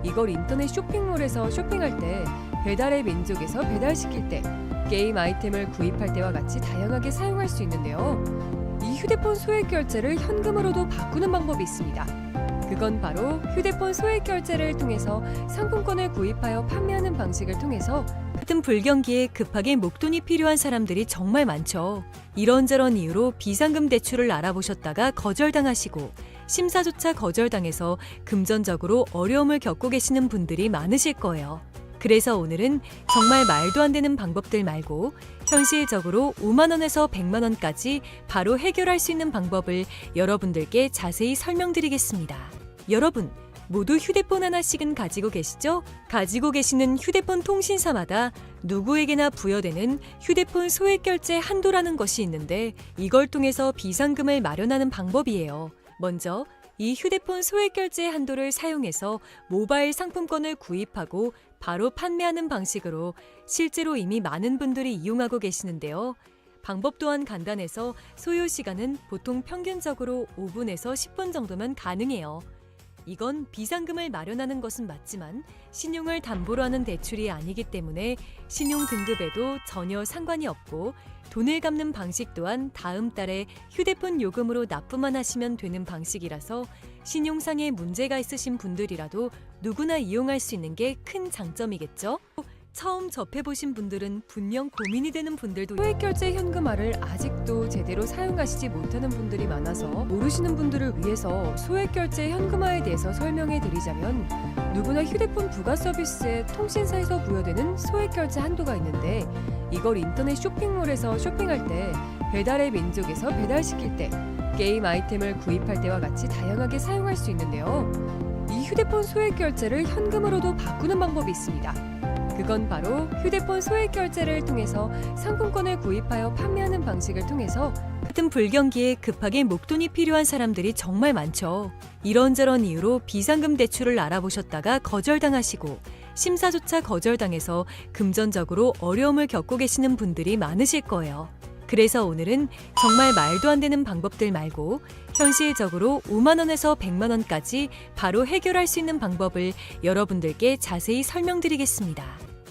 이걸 인터넷 쇼핑몰에서 쇼핑할 때, 배달의 민족에서 배달시킬 때, 게임 아이템을 구입할 때와 같이 다양하게 사용할 수 있는데요. 이 휴대폰 소액 결제를 현금으로도 바꾸는 방법이 있습니다. 그건 바로 휴대폰 소액 결제를 통해서 상품권을 구입하여 판매하는 방식을 통해서 같은 불경기에 급하게 목돈이 필요한 사람들이 정말 많죠. 이런저런 이유로 비상금 대출을 알아보셨다가 거절당하시고 심사조차 거절당해서 금전적으로 어려움을 겪고 계시는 분들이 많으실 거예요. 그래서 오늘은 정말 말도 안 되는 방법들 말고 현실적으로 5만 원에서 100만 원까지 바로 해결할 수 있는 방법을 여러분들께 자세히 설명드리겠습니다. 여러분, 모두 휴대폰 하나씩은 가지고 계시죠? 가지고 계시는 휴대폰 통신사마다 누구에게나 부여되는 휴대폰 소액 결제 한도라는 것이 있는데 이걸 통해서 비상금을 마련하는 방법이에요. 먼저 이 휴대폰 소액 결제 한도를 사용해서 모바일 상품권을 구입하고 바로 판매하는 방식으로 실제로 이미 많은 분들이 이용하고 계시는데요. 방법 또한 간단해서 소요 시간은 보통 평균적으로 5분에서 10분 정도면 가능해요. 이건 비상금을 마련하는 것은 맞지만 신용을 담보로 하는 대출이 아니기 때문에 신용 등급에도 전혀 상관이 없고 돈을 갚는 방식 또한 다음 달에 휴대폰 요금으로 납부만 하시면 되는 방식이라서 신용상의 문제가 있으신 분들이라도 누구나 이용할 수 있는 게 큰 장점이겠죠? 처음 접해보신 분들은 분명 고민이 되는 분들도 소액결제 현금화를 아직도 제대로 사용하시지 못하는 분들이 많아서 모르시는 분들을 위해서 소액결제 현금화에 대해서 설명해 드리자면 누구나 휴대폰 부가 서비스에 통신사에서 부여되는 소액결제 한도가 있는데 이걸 인터넷 쇼핑몰에서 쇼핑할 때, 배달의 민족에서 배달시킬 때, 게임 아이템을 구입할 때와 같이 다양하게 사용할 수 있는데요. 이 휴대폰 소액결제를 현금으로도 바꾸는 방법이 있습니다. 그건 바로 휴대폰 소액 결제를 통해서 상품권을 구입하여 판매하는 방식을 통해서 같은 불경기에 급하게 목돈이 필요한 사람들이 정말 많죠. 이런저런 이유로 비상금 대출을 알아보셨다가 거절당하시고 심사조차 거절당해서 금전적으로 어려움을 겪고 계시는 분들이 많으실 거예요. 그래서 오늘은 정말 말도 안 되는 방법들 말고 현실적으로 5만 원에서 100만 원까지 바로 해결할 수 있는 방법을 여러분들께 자세히 설명드리겠습니다.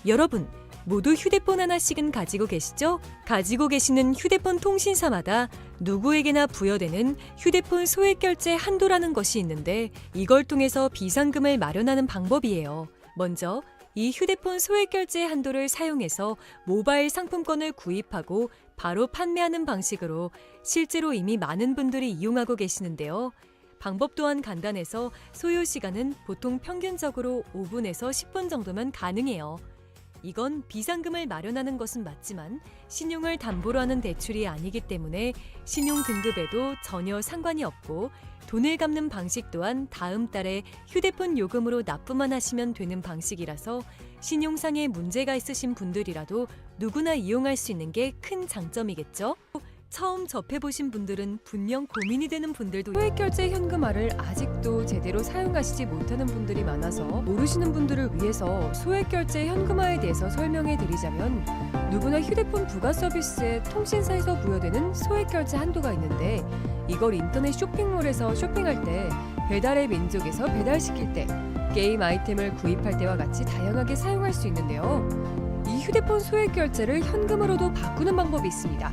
여러분, 모두 휴대폰 하나씩은 가지고 계시죠? 가지고 계시는 휴대폰 통신사마다 누구에게나 부여되는 휴대폰 소액 결제 한도라는 것이 있는데 이걸 통해서 비상금을 마련하는 방법이에요. 먼저 이 휴대폰 소액 결제 한도를 사용해서 모바일 상품권을 구입하고 바로 판매하는 방식으로 실제로 이미 많은 분들이 이용하고 계시는데요. 방법 또한 간단해서 소요 시간은 보통 평균적으로 5분에서 10분 정도면 가능해요. 이건 비상금을 마련하는 것은 맞지만 신용을 담보로 하는 대출이 아니기 때문에 신용 등급에도 전혀 상관이 없고 돈을 갚는 방식 또한 다음 달에 휴대폰 요금으로 납부만 하시면 되는 방식이라서 신용상의 문제가 있으신 분들이라도 누구나 이용할 수 있는 게 큰 장점이겠죠? 처음 접해보신 분들은 분명 고민이 되는 분들도 소액결제 현금화를 아직도 제대로 사용하시지 못하는 분들이 많아서 모르시는 분들을 위해서 소액결제 현금화에 대해서 설명해 드리자면 누구나 휴대폰 부가 서비스에 통신사에서 부여되는 소액결제 한도가 있는데 이걸 인터넷 쇼핑몰에서 쇼핑할 때, 배달의 민족에서 배달시킬 때, 게임 아이템을 구입할 때와 같이 다양하게 사용할 수 있는데요. 이 휴대폰 소액결제를 현금으로도 바꾸는 방법이 있습니다.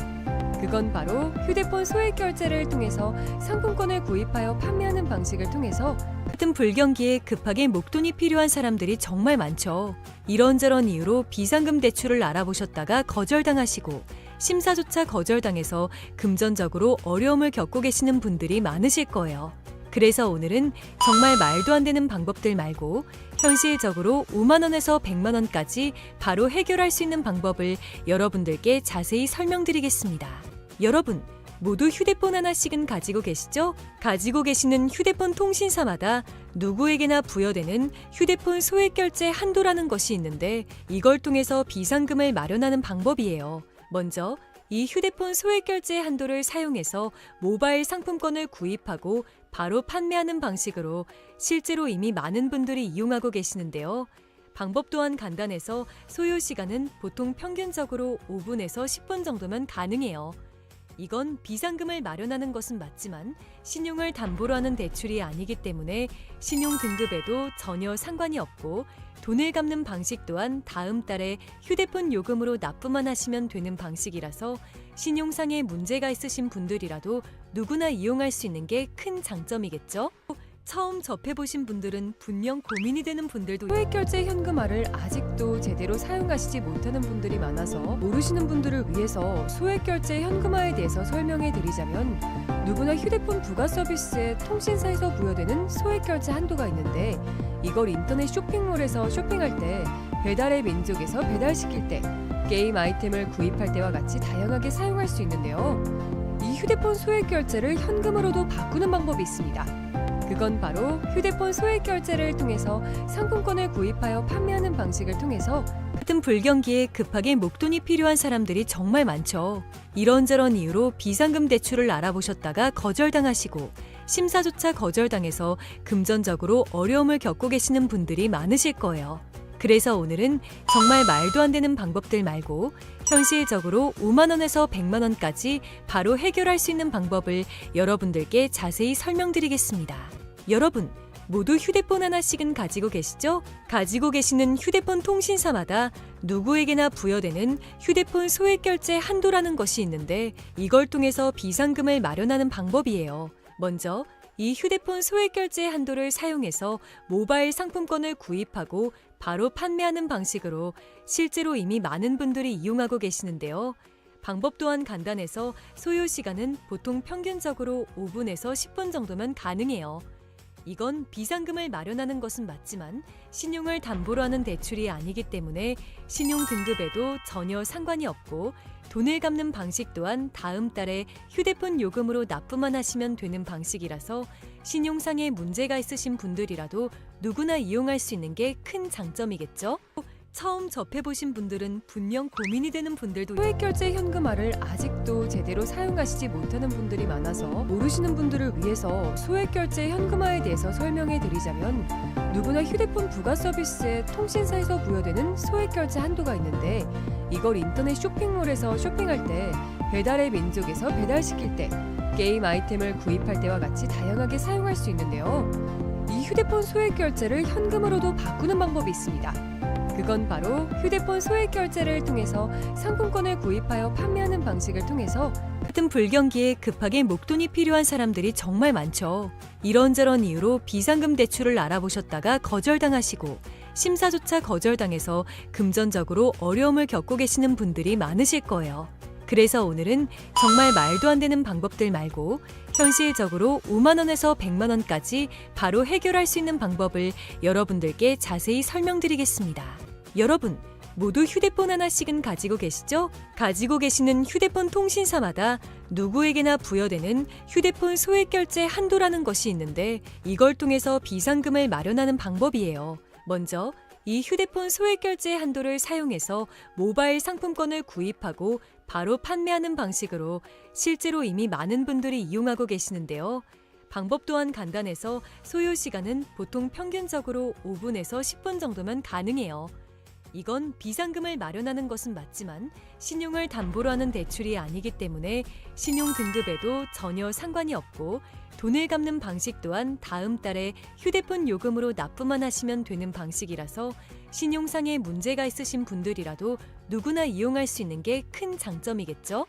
그건 바로 휴대폰 소액 결제를 통해서 상품권을 구입하여 판매하는 방식을 통해서 같은 불경기에 급하게 목돈이 필요한 사람들이 정말 많죠. 이런저런 이유로 비상금 대출을 알아보셨다가 거절당하시고 심사조차 거절당해서 금전적으로 어려움을 겪고 계시는 분들이 많으실 거예요. 그래서 오늘은 정말 말도 안 되는 방법들 말고 현실적으로 5만 원에서 100만 원까지 바로 해결할 수 있는 방법을 여러분들께 자세히 설명드리겠습니다. 여러분, 모두 휴대폰 하나씩은 가지고 계시죠? 가지고 계시는 휴대폰 통신사마다 누구에게나 부여되는 휴대폰 소액 결제 한도라는 것이 있는데 이걸 통해서 비상금을 마련하는 방법이에요. 먼저 이 휴대폰 소액 결제 한도를 사용해서 모바일 상품권을 구입하고 바로 판매하는 방식으로 실제로 이미 많은 분들이 이용하고 계시는데요. 방법 또한 간단해서 소요 시간은 보통 평균적으로 5분에서 10분 정도면 가능해요. 이건 비상금을 마련하는 것은 맞지만 신용을 담보로 하는 대출이 아니기 때문에 신용 등급에도 전혀 상관이 없고 돈을 갚는 방식 또한 다음 달에 휴대폰 요금으로 납부만 하시면 되는 방식이라서 신용상에 문제가 있으신 분들이라도 누구나 이용할 수 있는 게 큰 장점이겠죠? 처음 접해보신 분들은 분명 고민이 되는 분들도 소액결제 현금화를 아직도 제대로 사용하시지 못하는 분들이 많아서 모르시는 분들을 위해서 소액결제 현금화에 대해서 설명해 드리자면 누구나 휴대폰 부가 서비스에 통신사에서 부여되는 소액결제 한도가 있는데 이걸 인터넷 쇼핑몰에서 쇼핑할 때 배달의 민족에서 배달시킬 때 게임 아이템을 구입할 때와 같이 다양하게 사용할 수 있는데요. 이 휴대폰 소액결제를 현금으로도 바꾸는 방법이 있습니다. 그건 바로 휴대폰 소액결제를 통해서 상품권을 구입하여 판매하는 방식을 통해서 같은 불경기에 급하게 목돈이 필요한 사람들이 정말 많죠. 이런저런 이유로 비상금 대출을 알아보셨다가 거절당하시고 심사조차 거절당해서 금전적으로 어려움을 겪고 계시는 분들이 많으실 거예요. 그래서 오늘은 정말 말도 안 되는 방법들 말고 현실적으로 5만 원에서 100만 원까지 바로 해결할 수 있는 방법을 여러분들께 자세히 설명드리겠습니다. 여러분, 모두 휴대폰 하나씩은 가지고 계시죠? 가지고 계시는 휴대폰 통신사마다 누구에게나 부여되는 휴대폰 소액결제 한도라는 것이 있는데 이걸 통해서 비상금을 마련하는 방법이에요. 먼저 이 휴대폰 소액결제 한도를 사용해서 모바일 상품권을 구입하고 바로 판매하는 방식으로 실제로 이미 많은 분들이 이용하고 계시는데요. 방법 또한 간단해서 소요 시간은 보통 평균적으로 5분에서 10분 정도면 가능해요. 이건 비상금을 마련하는 것은 맞지만 신용을 담보로 하는 대출이 아니기 때문에 신용 등급에도 전혀 상관이 없고 돈을 갚는 방식 또한 다음 달에 휴대폰 요금으로 납부만 하시면 되는 방식이라서 신용상에 문제가 있으신 분들이라도 누구나 이용할 수 있는 게 큰 장점이겠죠? 처음 접해보신 분들은 분명 고민이 되는 분들도 소액결제 현금화를 아직도 제대로 사용하시지 못하는 분들이 많아서 모르시는 분들을 위해서 소액결제 현금화에 대해서 설명해 드리자면 누구나 휴대폰 부가 서비스에 통신사에서 부여되는 소액결제 한도가 있는데 이걸 인터넷 쇼핑몰에서 쇼핑할 때 배달의 민족에서 배달시킬 때 게임 아이템을 구입할 때와 같이 다양하게 사용할 수 있는데요. 이 휴대폰 소액결제를 현금으로도 바꾸는 방법이 있습니다. 그건 바로 휴대폰 소액결제를 통해서 상품권을 구입하여 판매하는 방식을 통해서 같은 불경기에 급하게 목돈이 필요한 사람들이 정말 많죠. 이런저런 이유로 비상금 대출을 알아보셨다가 거절당하시고 심사조차 거절당해서 금전적으로 어려움을 겪고 계시는 분들이 많으실 거예요. 그래서 오늘은 정말 말도 안 되는 방법들 말고 현실적으로 5만 원에서 100만 원까지 바로 해결할 수 있는 방법을 여러분들께 자세히 설명드리겠습니다. 여러분, 모두 휴대폰 하나씩은 가지고 계시죠? 가지고 계시는 휴대폰 통신사마다 누구에게나 부여되는 휴대폰 소액결제 한도라는 것이 있는데 이걸 통해서 비상금을 마련하는 방법이에요. 먼저 이 휴대폰 소액결제 한도를 사용해서 모바일 상품권을 구입하고 바로 판매하는 방식으로 실제로 이미 많은 분들이 이용하고 계시는데요. 방법 또한 간단해서 소요 시간은 보통 평균적으로 5분에서 10분 정도면 가능해요. 이건 비상금을 마련하는 것은 맞지만 신용을 담보로 하는 대출이 아니기 때문에 신용 등급에도 전혀 상관이 없고 돈을 갚는 방식 또한 다음 달에 휴대폰 요금으로 납부만 하시면 되는 방식이라서 신용상에 문제가 있으신 분들이라도 누구나 이용할 수 있는 게 큰 장점이겠죠?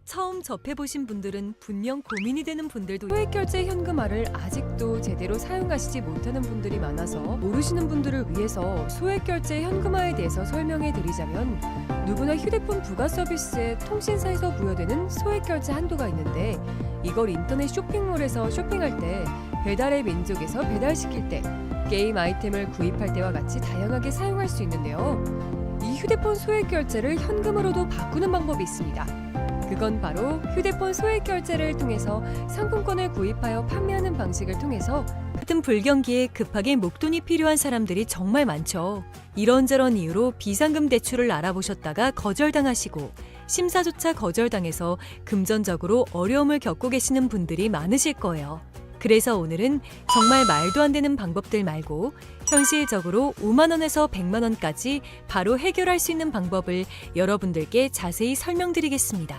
처음 접해보신 분들은 분명 고민이 되는 분들도 소액결제 현금화를 아직도 제대로 사용하시지 못하는 분들이 많아서 모르시는 분들을 위해서 소액결제 현금화에 대해서 설명해 드리자면 누구나 휴대폰 부가 서비스에 통신사에서 부여되는 소액결제 한도가 있는데 이걸 인터넷 쇼핑몰에서 쇼핑할 때 배달의 민족에서 배달시킬 때 게임 아이템을 구입할 때와 같이 다양하게 사용할 수 있는데요. 이 휴대폰 소액결제를 현금으로도 바꾸는 방법이 있습니다. 그건 바로 휴대폰 소액결제를 통해서 상품권을 구입하여 판매하는 방식을 통해서 같은 불경기에 급하게 목돈이 필요한 사람들이 정말 많죠. 이런저런 이유로 비상금 대출을 알아보셨다가 거절당하시고 심사조차 거절당해서 금전적으로 어려움을 겪고 계시는 분들이 많으실 거예요. 그래서 오늘은 정말 말도 안 되는 방법들 말고 현실적으로 5만 원에서 100만 원까지 바로 해결할 수 있는 방법을 여러분들께 자세히 설명드리겠습니다.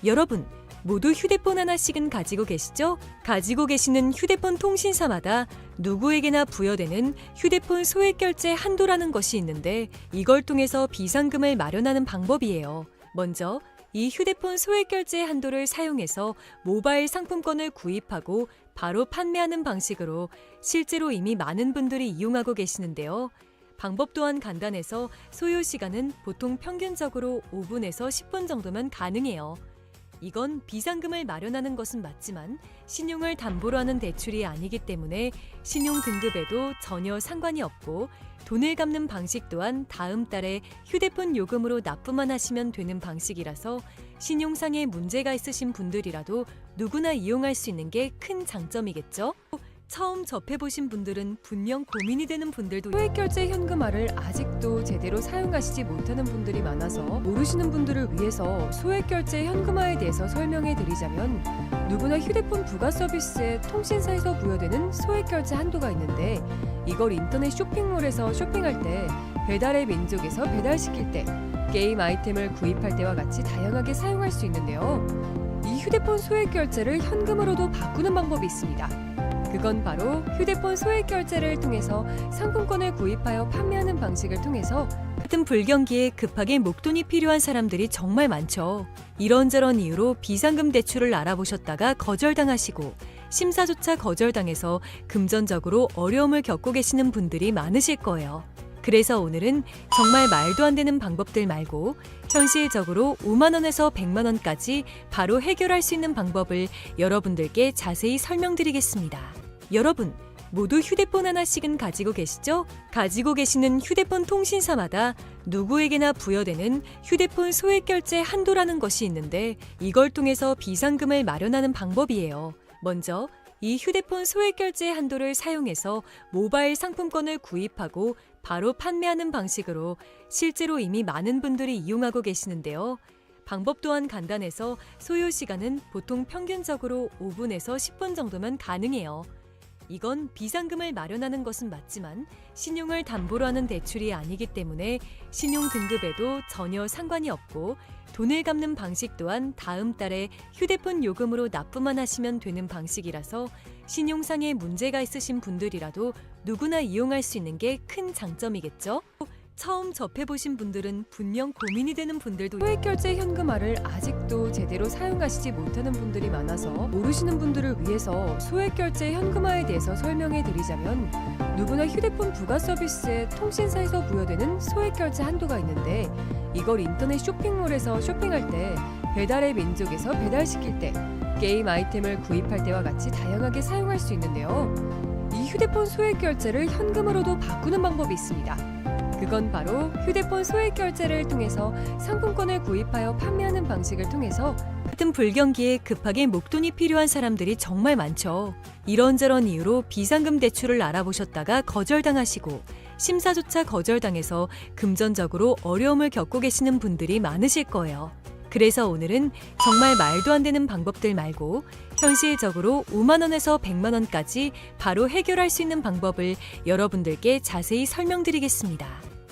여러분, 모두 휴대폰 하나씩은 가지고 계시죠? 가지고 계시는 휴대폰 통신사마다 누구에게나 부여되는 휴대폰 소액 결제 한도라는 것이 있는데 이걸 통해서 비상금을 마련하는 방법이에요. 먼저 이 휴대폰 소액 결제 한도를 사용해서 모바일 상품권을 구입하고 바로 판매하는 방식으로 실제로 이미 많은 분들이 이용하고 계시는데요. 방법 또한 간단해서 소요 시간은 보통 평균적으로 5분에서 10분 정도면 가능해요. 이건 비상금을 마련하는 것은 맞지만 신용을 담보로 하는 대출이 아니기 때문에 신용 등급에도 전혀 상관이 없고 돈을 갚는 방식 또한 다음 달에 휴대폰 요금으로 납부만 하시면 되는 방식이라서 신용상에 문제가 있으신 분들이라도 누구나 이용할 수 있는 게 큰 장점이겠죠? 처음 접해보신 분들은 분명 고민이 되는 분들도 소액결제 현금화를 아직도 제대로 사용하시지 못하는 분들이 많아서 모르시는 분들을 위해서 소액결제 현금화에 대해서 설명해 드리자면 누구나 휴대폰 부가 서비스에 통신사에서 부여되는 소액결제 한도가 있는데 이걸 인터넷 쇼핑몰에서 쇼핑할 때 배달의 민족에서 배달시킬 때 게임 아이템을 구입할 때와 같이 다양하게 사용할 수 있는데요. 이 휴대폰 소액결제를 현금으로도 바꾸는 방법이 있습니다. 그건 바로 휴대폰 소액 결제를 통해서 상품권을 구입하여 판매하는 방식을 통해서 같은 불경기에 급하게 목돈이 필요한 사람들이 정말 많죠. 이런저런 이유로 비상금 대출을 알아보셨다가 거절당하시고 심사조차 거절당해서 금전적으로 어려움을 겪고 계시는 분들이 많으실 거예요. 그래서 오늘은 정말 말도 안 되는 방법들 말고 현실적으로 5만 원에서 100만 원까지 바로 해결할 수 있는 방법을 여러분들께 자세히 설명드리겠습니다. 여러분, 모두 휴대폰 하나씩은 가지고 계시죠? 가지고 계시는 휴대폰 통신사마다 누구에게나 부여되는 휴대폰 소액 결제 한도라는 것이 있는데 이걸 통해서 비상금을 마련하는 방법이에요. 먼저 이 휴대폰 소액 결제 한도를 사용해서 모바일 상품권을 구입하고 바로 판매하는 방식으로 실제로 이미 많은 분들이 이용하고 계시는데요. 방법 또한 간단해서 소요 시간은 보통 평균적으로 5분에서 10분 정도면 가능해요. 이건 비상금을 마련하는 것은 맞지만 신용을 담보로 하는 대출이 아니기 때문에 신용 등급에도 전혀 상관이 없고 돈을 갚는 방식 또한 다음 달에 휴대폰 요금으로 납부만 하시면 되는 방식이라서 신용상에 문제가 있으신 분들이라도 누구나 이용할 수 있는 게 큰 장점이겠죠? 처음 접해보신 분들은 분명 고민이 되는 분들도 소액결제 현금화를 아직도 제대로 사용하시지 못하는 분들이 많아서 모르시는 분들을 위해서 소액결제 현금화에 대해서 설명해 드리자면 누구나 휴대폰 부가 서비스에 통신사에서 부여되는 소액결제 한도가 있는데 이걸 인터넷 쇼핑몰에서 쇼핑할 때 배달의 민족에서 배달시킬 때 게임 아이템을 구입할 때와 같이 다양하게 사용할 수 있는데요. 이 휴대폰 소액결제를 현금으로도 바꾸는 방법이 있습니다. 그건 바로 휴대폰 소액 결제를 통해서 상품권을 구입하여 판매하는 방식을 통해서 같은 불경기에 급하게 목돈이 필요한 사람들이 정말 많죠. 이런저런 이유로 비상금 대출을 알아보셨다가 거절당하시고 심사조차 거절당해서 금전적으로 어려움을 겪고 계시는 분들이 많으실 거예요. 그래서 오늘은 정말 말도 안 되는 방법들 말고 현실적으로 5만 원에서 100만 원까지 바로 해결할 수 있는 방법을 여러분들께 자세히 설명드리겠습니다.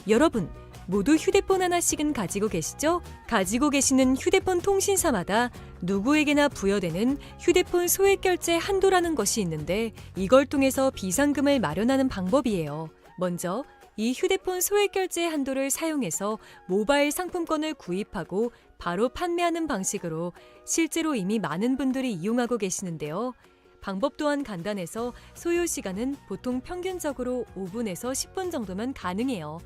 여러분, 모두 휴대폰 하나씩은 가지고 계시죠? 가지고 계시는 휴대폰 통신사마다 누구에게나 부여되는 휴대폰 소액 결제 한도라는 것이 있는데 이걸 통해서 비상금을 마련하는 방법이에요. 먼저 이 휴대폰 소액 결제 한도를 사용해서 모바일 상품권을 구입하고 바로 판매하는 방식으로 실제로 이미 많은 분들이 이용하고 계시는데요. 방법 또한 간단해서 소요 시간은 보통 평균적으로 5분에서 10분 정도면 가능해요.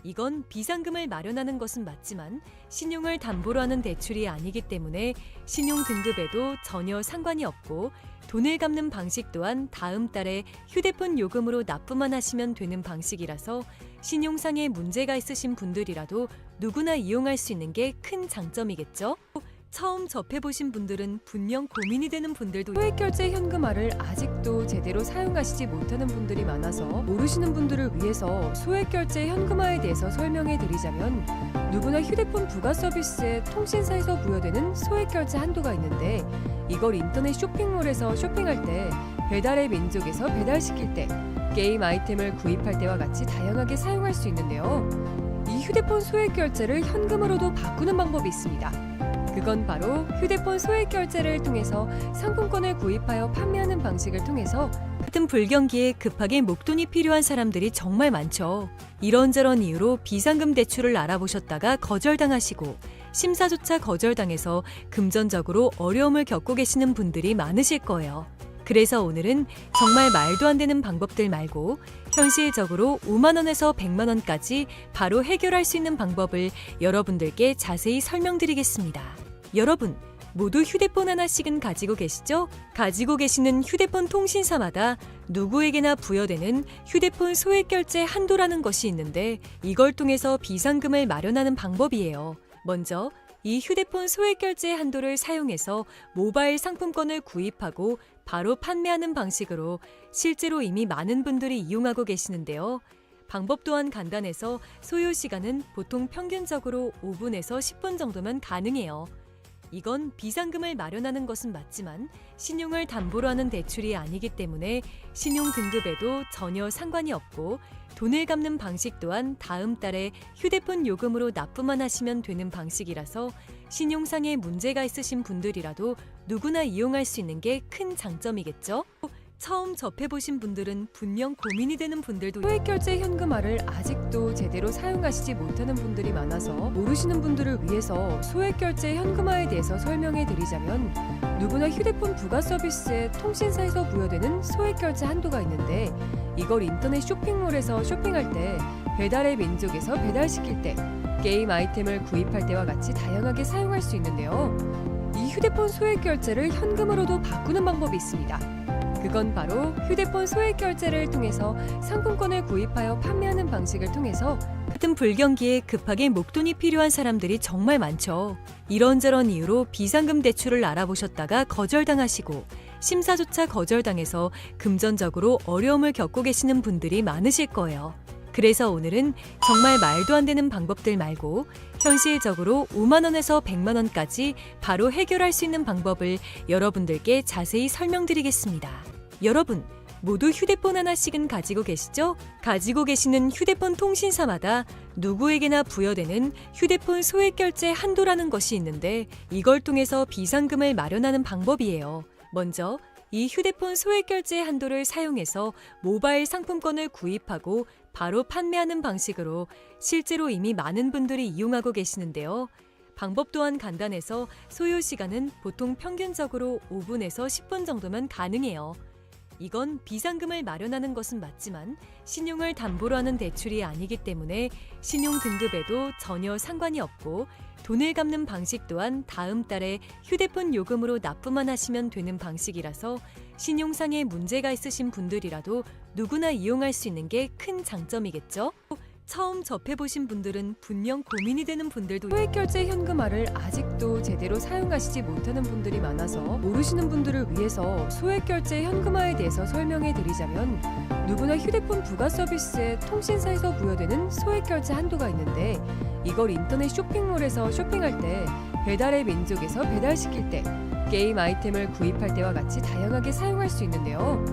이건 비상금을 마련하는 것은 맞지만 신용을 담보로 하는 대출이 아니기 때문에 신용 등급에도 전혀 상관이 없고 돈을 갚는 방식 또한 다음 달에 휴대폰 요금으로 납부만 하시면 되는 방식이라서 신용상에 문제가 있으신 분들이라도 누구나 이용할 수 있는 게 큰 장점이겠죠? 처음 접해보신 분들은 분명 고민이 되는 분들도 소액결제 현금화를 아직도 제대로 사용하시지 못하는 분들이 많아서 모르시는 분들을 위해서 소액결제 현금화에 대해서 설명해 드리자면 누구나 휴대폰 부가 서비스에 통신사에서 부여되는 소액결제 한도가 있는데 이걸 인터넷 쇼핑몰에서 쇼핑할 때 배달의 민족에서 배달시킬 때 게임 아이템을 구입할 때와 같이 다양하게 사용할 수 있는데요. 이 휴대폰 소액결제를 현금으로도 바꾸는 방법이 있습니다. 그건 바로 휴대폰 소액 결제를 통해서 상품권을 구입하여 판매하는 방식을 통해서 같은 불경기에 급하게 목돈이 필요한 사람들이 정말 많죠. 이런저런 이유로 비상금 대출을 알아보셨다가 거절당하시고 심사조차 거절당해서 금전적으로 어려움을 겪고 계시는 분들이 많으실 거예요. 그래서 오늘은 정말 말도 안 되는 방법들 말고 현실적으로 5만 원에서 100만 원까지 바로 해결할 수 있는 방법을 여러분들께 자세히 설명드리겠습니다. 여러분, 모두 휴대폰 하나씩은 가지고 계시죠? 가지고 계시는 휴대폰 통신사마다 누구에게나 부여되는 휴대폰 소액 결제 한도라는 것이 있는데 이걸 통해서 비상금을 마련하는 방법이에요. 먼저 이 휴대폰 소액 결제 한도를 사용해서 모바일 상품권을 구입하고 바로 판매하는 방식으로 실제로 이미 많은 분들이 이용하고 계시는데요. 방법 또한 간단해서 소요 시간은 보통 평균적으로 5분에서 10분 정도면 가능해요. 이건 비상금을 마련하는 것은 맞지만 신용을 담보로 하는 대출이 아니기 때문에 신용 등급에도 전혀 상관이 없고 돈을 갚는 방식 또한 다음 달에 휴대폰 요금으로 납부만 하시면 되는 방식이라서 신용상에 문제가 있으신 분들이라도 누구나 이용할 수 있는 게 큰 장점이겠죠? 처음 접해보신 분들은 분명 고민이 되는 분들도 소액 결제 현금화를 아직도 제대로 사용하시지 못하는 분들이 많아서 모르시는 분들을 위해서 소액 결제 현금화에 대해서 설명해 드리자면 누구나 휴대폰 부가 서비스에 통신사에서 부여되는 소액 결제 한도가 있는데 이걸 인터넷 쇼핑몰에서 쇼핑할 때 배달의 민족에서 배달시킬 때 게임 아이템을 구입할 때와 같이 다양하게 사용할 수 있는데요. 이 휴대폰 소액 결제를 현금으로도 바꾸는 방법이 있습니다. 그건 바로 휴대폰 소액 결제를 통해서 상품권을 구입하여 판매하는 방식을 통해서 같은 불경기에 급하게 목돈이 필요한 사람들이 정말 많죠. 이런저런 이유로 비상금 대출을 알아보셨다가 거절당하시고 심사조차 거절당해서 금전적으로 어려움을 겪고 계시는 분들이 많으실 거예요. 그래서 오늘은 정말 말도 안 되는 방법들 말고 현실적으로 5만 원에서 100만 원까지 바로 해결할 수 있는 방법을 여러분들께 자세히 설명드리겠습니다. 여러분, 모두 휴대폰 하나씩은 가지고 계시죠? 가지고 계시는 휴대폰 통신사마다 누구에게나 부여되는 휴대폰 소액 결제 한도라는 것이 있는데 이걸 통해서 비상금을 마련하는 방법이에요. 먼저 이 휴대폰 소액 결제 한도를 사용해서 모바일 상품권을 구입하고 바로 판매하는 방식으로 실제로 이미 많은 분들이 이용하고 계시는데요. 방법 또한 간단해서 소요 시간은 보통 평균적으로 5분에서 10분 정도면 가능해요. 이건 비상금을 마련하는 것은 맞지만 신용을 담보로 하는 대출이 아니기 때문에 신용 등급에도 전혀 상관이 없고 돈을 갚는 방식 또한 다음 달에 휴대폰 요금으로 납부만 하시면 되는 방식이라서 신용상에 문제가 있으신 분들이라도 누구나 이용할 수 있는 게 큰 장점이겠죠? 처음 접해보신 분들은 분명 고민이 되는 분들도 소액 결제 현금화를 아직도 제대로 사용하시지 못하는 분들이 많아서 모르시는 분들을 위해서 소액 결제 현금화에 대해서 설명해 드리자면 누구나 휴대폰 부가 서비스에 통신사에서 부여되는 소액 결제 한도가 있는데 이걸 인터넷 쇼핑몰에서 쇼핑할 때 배달의 민족에서 배달시킬 때 게임 아이템을 구입할 때와 같이 다양하게 사용할 수 있는데요.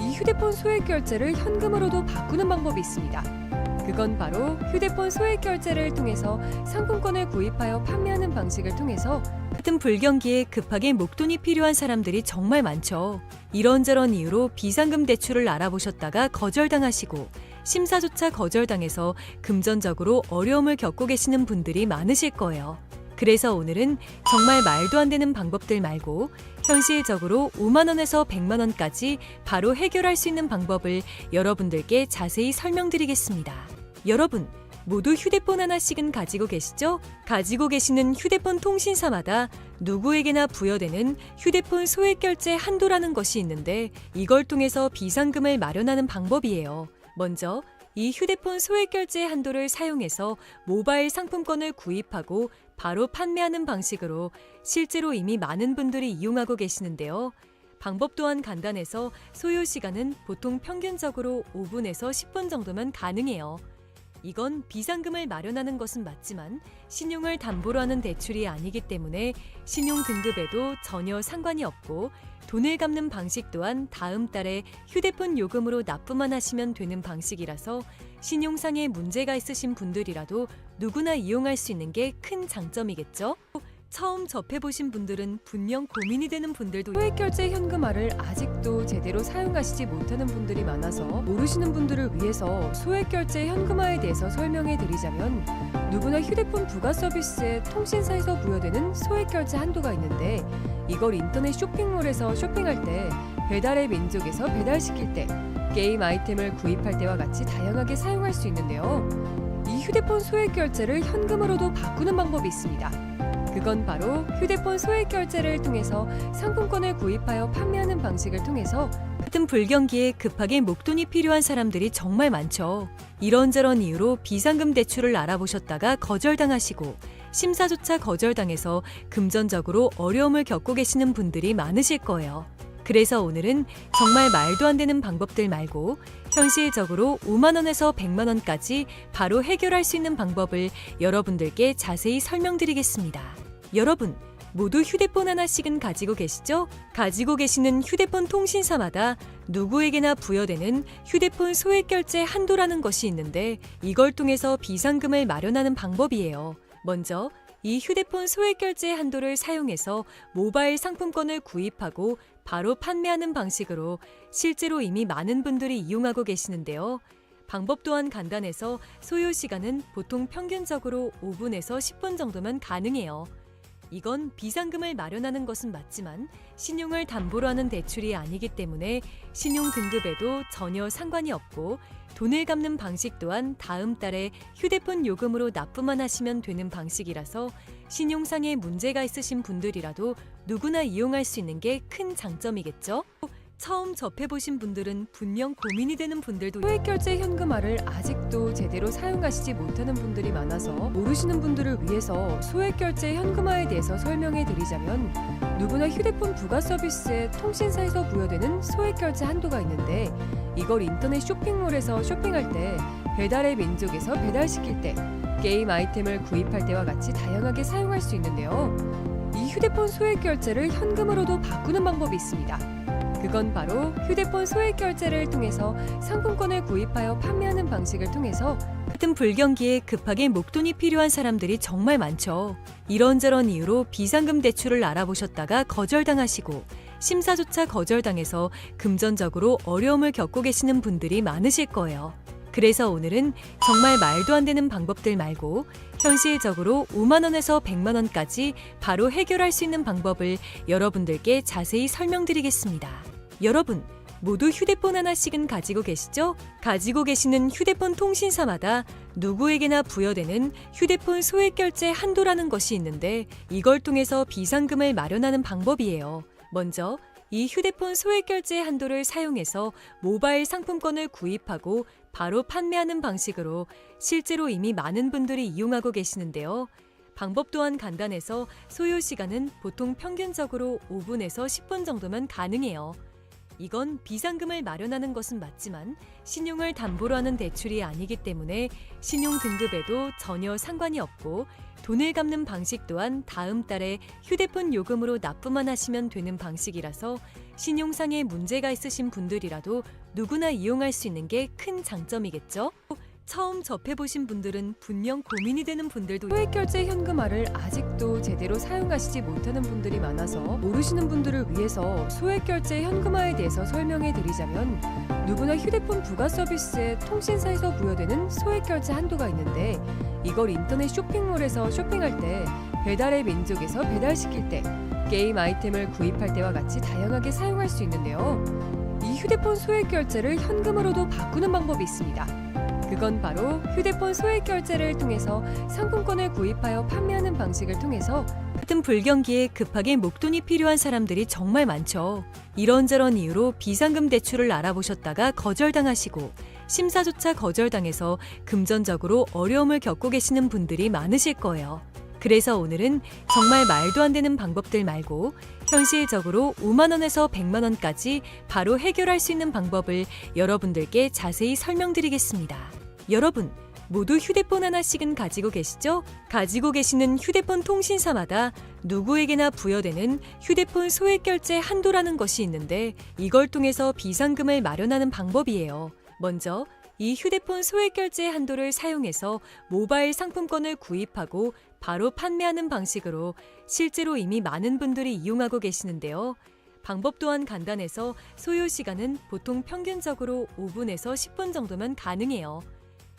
이 휴대폰 소액 결제를 현금으로도 바꾸는 방법이 있습니다. 그건 바로 휴대폰 소액 결제를 통해서 상품권을 구입하여 판매하는 방식을 통해서 같은 불경기에 급하게 목돈이 필요한 사람들이 정말 많죠. 이런저런 이유로 비상금 대출을 알아보셨다가 거절당하시고 심사조차 거절당해서 금전적으로 어려움을 겪고 계시는 분들이 많으실 거예요. 그래서 오늘은 정말 말도 안 되는 방법들 말고 현실적으로 5만 원에서 100만 원까지 바로 해결할 수 있는 방법을 여러분들께 자세히 설명드리겠습니다. 여러분, 모두 휴대폰 하나씩은 가지고 계시죠? 가지고 계시는 휴대폰 통신사마다 누구에게나 부여되는 휴대폰 소액 결제 한도라는 것이 있는데 이걸 통해서 비상금을 마련하는 방법이에요. 먼저 이 휴대폰 소액 결제 한도를 사용해서 모바일 상품권을 구입하고 바로 판매하는 방식으로 실제로 이미 많은 분들이 이용하고 계시는데요. 방법 또한 간단해서 소요 시간은 보통 평균적으로 5분에서 10분 정도면 가능해요. 이건 비상금을 마련하는 것은 맞지만 신용을 담보로 하는 대출이 아니기 때문에 신용 등급에도 전혀 상관이 없고 돈을 갚는 방식 또한 다음 달에 휴대폰 요금으로 납부만 하시면 되는 방식이라서 신용상에 문제가 있으신 분들이라도 누구나 이용할 수 있는 게 큰 장점이겠죠? 처음 접해보신 분들은 분명 고민이 되는 분들도 소액결제 현금화를 아직도 제대로 사용하시지 못하는 분들이 많아서 모르시는 분들을 위해서 소액결제 현금화에 대해서 설명해 드리자면, 누구나 휴대폰 부가 서비스에 통신사에서 부여되는 소액결제 한도가 있는데, 이걸 인터넷 쇼핑몰에서 쇼핑할 때, 배달의 민족에서 배달시킬 때, 게임 아이템을 구입할 때와 같이 다양하게 사용할 수 있는데요. 이 휴대폰 소액결제를 현금으로도 바꾸는 방법이 있습니다. 그건 바로 휴대폰 소액결제를 통해서 상품권을 구입하여 판매하는 방식을 통해서 같은 불경기에 급하게 목돈이 필요한 사람들이 정말 많죠. 이런저런 이유로 비상금 대출을 알아보셨다가 거절당하시고 심사조차 거절당해서 금전적으로 어려움을 겪고 계시는 분들이 많으실 거예요. 그래서 오늘은 정말 말도 안 되는 방법들 말고 현실적으로 5만 원에서 100만 원까지 바로 해결할 수 있는 방법을 여러분들께 자세히 설명드리겠습니다. 여러분, 모두 휴대폰 하나씩은 가지고 계시죠? 가지고 계시는 휴대폰 통신사마다 누구에게나 부여되는 휴대폰 소액결제 한도라는 것이 있는데, 이걸 통해서 비상금을 마련하는 방법이에요. 먼저 이 휴대폰 소액결제 한도를 사용해서 모바일 상품권을 구입하고 바로 판매하는 방식으로 실제로 이미 많은 분들이 이용하고 계시는데요. 방법 또한 간단해서 소요 시간은 보통 평균적으로 5분에서 10분 정도면 가능해요. 이건 비상금을 마련하는 것은 맞지만 신용을 담보로 하는 대출이 아니기 때문에 신용 등급에도 전혀 상관이 없고, 돈을 갚는 방식 또한 다음 달에 휴대폰 요금으로 납부만 하시면 되는 방식이라서 신용상의 문제가 있으신 분들이라도 누구나 이용할 수 있는 게 큰 장점이겠죠? 처음 접해보신 분들은 분명 고민이 되는 분들도 소액결제 현금화를 아직도 제대로 사용하시지 못하는 분들이 많아서 모르시는 분들을 위해서 소액결제 현금화에 대해서 설명해 드리자면, 누구나 휴대폰 부가 서비스에 통신사에서 부여되는 소액결제 한도가 있는데, 이걸 인터넷 쇼핑몰에서 쇼핑할 때, 배달의 민족에서 배달시킬 때, 게임 아이템을 구입할 때와 같이 다양하게 사용할 수 있는데요. 이 휴대폰 소액결제를 현금으로도 바꾸는 방법이 있습니다. 그건 바로 휴대폰 소액결제를 통해서 상품권을 구입하여 판매하는 방식을 통해서 같은 불경기에 급하게 목돈이 필요한 사람들이 정말 많죠. 이런저런 이유로 비상금 대출을 알아보셨다가 거절당하시고 심사조차 거절당해서 금전적으로 어려움을 겪고 계시는 분들이 많으실 거예요. 그래서 오늘은 정말 말도 안 되는 방법들 말고 현실적으로 5만 원에서 100만 원까지 바로 해결할 수 있는 방법을 여러분들께 자세히 설명드리겠습니다. 여러분, 모두 휴대폰 하나씩은 가지고 계시죠? 가지고 계시는 휴대폰 통신사마다 누구에게나 부여되는 휴대폰 소액결제 한도라는 것이 있는데, 이걸 통해서 비상금을 마련하는 방법이에요. 먼저 이 휴대폰 소액결제 한도를 사용해서 모바일 상품권을 구입하고 바로 판매하는 방식으로 실제로 이미 많은 분들이 이용하고 계시는데요. 방법 또한 간단해서 소요 시간은 보통 평균적으로 5분에서 10분 정도면 가능해요. 이건 비상금을 마련하는 것은 맞지만 신용을 담보로 하는 대출이 아니기 때문에 신용 등급에도 전혀 상관이 없고, 돈을 갚는 방식 또한 다음 달에 휴대폰 요금으로 납부만 하시면 되는 방식이라서 신용상의 문제가 있으신 분들이라도 누구나 이용할 수 있는 게 큰 장점이겠죠? 처음 접해보신 분들은 분명 고민이 되는 분들도 소액결제 현금화를 아직도 제대로 사용하시지 못하는 분들이 많아서 모르시는 분들을 위해서 소액결제 현금화에 대해서 설명해 드리자면, 누구나 휴대폰 부가 서비스에 통신사에서 부여되는 소액결제 한도가 있는데, 이걸 인터넷 쇼핑몰에서 쇼핑할 때, 배달의 민족에서 배달시킬 때, 게임 아이템을 구입할 때와 같이 다양하게 사용할 수 있는데요. 이 휴대폰 소액결제를 현금으로도 바꾸는 방법이 있습니다. 그건 바로 휴대폰 소액결제를 통해서 상품권을 구입하여 판매하는 방식을 통해서 같은 불경기에 급하게 목돈이 필요한 사람들이 정말 많죠. 이런저런 이유로 비상금 대출을 알아보셨다가 거절당하시고 심사조차 거절당해서 금전적으로 어려움을 겪고 계시는 분들이 많으실 거예요. 그래서 오늘은 정말 말도 안 되는 방법들 말고 현실적으로 5만 원에서 100만 원까지 바로 해결할 수 있는 방법을 여러분들께 자세히 설명드리겠습니다. 여러분, 모두 휴대폰 하나씩은 가지고 계시죠? 가지고 계시는 휴대폰 통신사마다 누구에게나 부여되는 휴대폰 소액결제 한도라는 것이 있는데, 이걸 통해서 비상금을 마련하는 방법이에요. 먼저 이 휴대폰 소액 결제 한도를 사용해서 모바일 상품권을 구입하고 바로 판매하는 방식으로 실제로 이미 많은 분들이 이용하고 계시는데요. 방법 또한 간단해서 소요 시간은 보통 평균적으로 5분에서 10분 정도면 가능해요.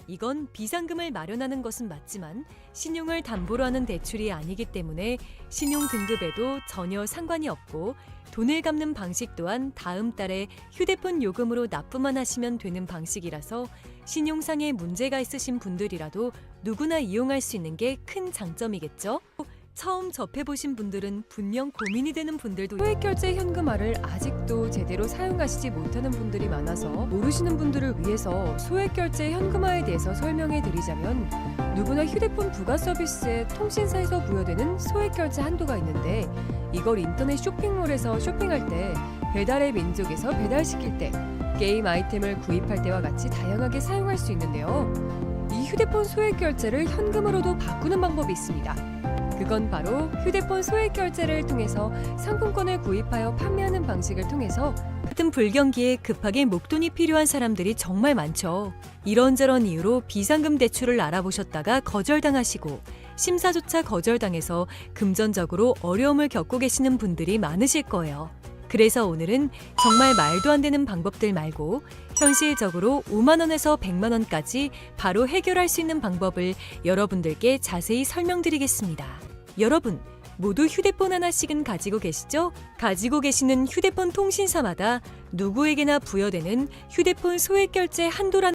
이건 비상금을 마련하는 것은 맞지만 신용을 담보로 하는 대출이 아니기 때문에 신용 등급에도 전혀 상관이 없고 돈을 갚는 방식 또한 다음 달에 휴대폰 요금으로 납부만 하시면 되는 방식이라서 신용상의 문제가 있으신 분들이라도 누구나 이용할 수 있는 게 큰 장점이겠죠? 처음 접해보신 분들은 분명 고민이 되는 분들도 소액결제 현금화를 아직도 제대로 사용하시지 못하는 분들이 많아서 모르시는 분들을 위해서 소액결제 현금화에 대해서 설명해 드리자면 누구나 휴대폰 부가 서비스에 통신사에서 부여되는 소액결제 한도가 있는데 이걸 인터넷 쇼핑몰에서 쇼핑할 때 배달의 민족에서 배달시킬 때 게임 아이템을 구입할 때와 같이 다양하게 사용할 수 있는데요. 이 휴대폰 소액결제를 현금으로도 바꾸는 방법이 있습니다. 그건 바로 휴대폰 소액 결제를 통해서 상품권을 구입하여 판매하는 방식을 통해서 같은 불경기에 급하게 목돈이 필요한 사람들이 정말 많죠. 이런저런 이유로 비상금 대출을 알아보셨다가 거절당하시고 심사조차 거절당해서 금전적으로 어려움을 겪고 계시는 분들이 많으실 거예요. 그래서 오늘은 정말 말도 안 되는 방법들 말고 현실적으로 5만 원에서 100만 원까지 바로 해결할 수 있는 방법을 여러분들께 자세히 설명드리겠습니다. 여러분, 모두 휴대폰 하나씩은 가지고 계시죠? 가지고 계시는 휴대폰 통신사마다 누구에게나 부여되는 휴대폰 소액결제 한도라는